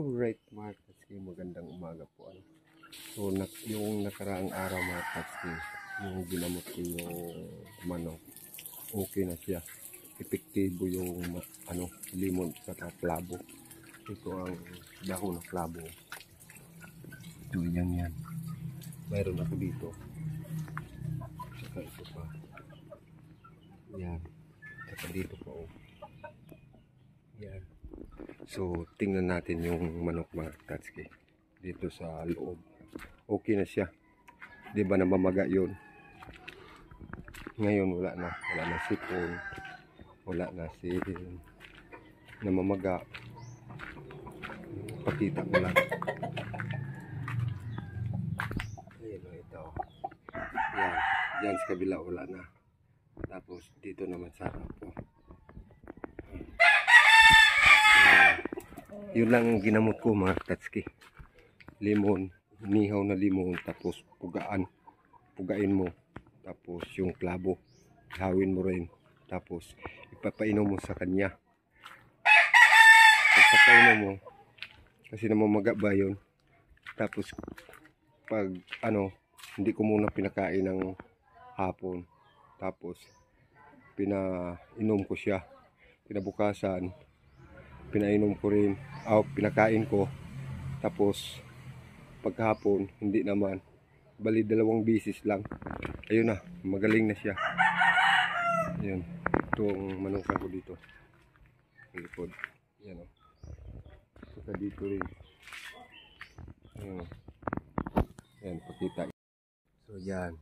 Alright mga Katski, magandang umaga po. So yung nakaraang araw mga Katski, yung ginamot ko yung manok, okay na siya. Epektibo yung limon sa klabo. Ito ang dahon ng klabo. Ito yan. Mayroon ako dito. Saka ito pa. Yan. Saka dito pa Yan. So, tingnan natin yung manok mga Katski dito sa loob. Okay na siya. Di ba namamaga yun? Ngayon wala na sipon. Wala na si namamaga. Pakita ko lang. Ayan o ito. Yan. Yan sa kabila wala na. Tapos dito naman sa harap po. Yun lang ang ginamot ko mga Katski. Limon, nihaw na limon, tapos pugain mo, tapos yung klabo hawin mo rin, tapos ipapainom mo sa kanya. Pagpapainom mo kasi namamaga ba yun, tapos pag hindi ko muna pinakain ng hapon, tapos pinainom ko siya, kinabukasan pinainom ko rin, pinakain ko, tapos pagkahapon hindi naman, bali 2 bisis lang. Ayun na, magaling na siya. Ayun, itong manukan ko dito sa likod. Yan o, saka dito rin. Ayun, yan, pakita. So yan,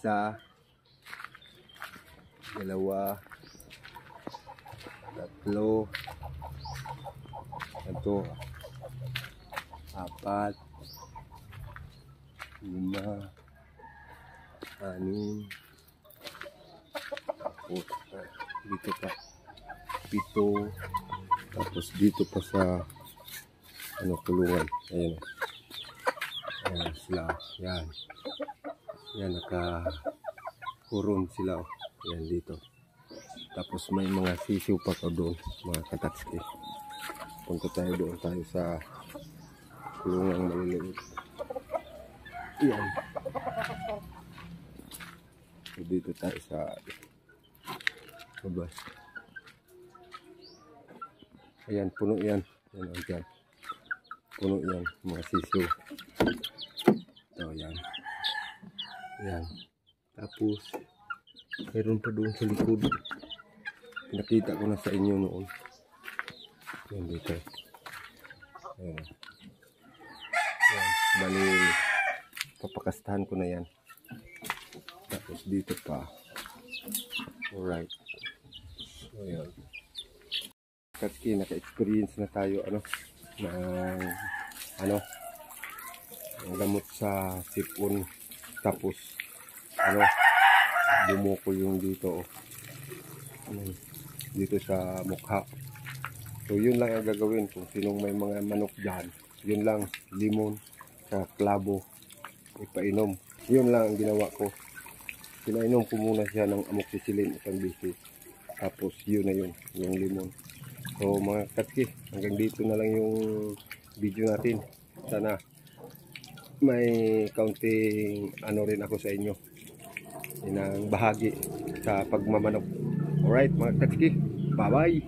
1, 2, 3, 4, 5, 6, tapos dito pa 7, tapos dito pa sa kulungan. Ayan sila, yan nakakurun sila yan dito. Tapos may mga sisiw pa ko doon mga Katski. Punta tayo sa kulungang maliliit. Yan. So, dito tayo sa labas. Ayan, puno yan. Yan. Puno yan, mga sisiw. Ito, yan. Tapos, mayroon pa doon sa likod. Pinakita ko na sa inyo noon. Yan dito. Yan. Bali, papakastahan ko na yan. Tapos dito pa. Alright. So yan. Katski, naka-experience na tayo ng gamot sa sipon. Tapos bumukol yung dito dito sa mukha. So yun lang ang gagawin kung sinong may mga manok dyan. Yun lang, limon sa klabo ipainom. Yun lang ang ginawa ko. Pinainom ko muna siya ng amoxicillin 1 bisis. Tapos yun na yun, yung limon. So mga Katski, hanggang dito na lang yung video natin. Sana may kaunting rin ako sa inyo. Yun ang bahagi sa pagmamanok. Alright mga Katski, bye bye!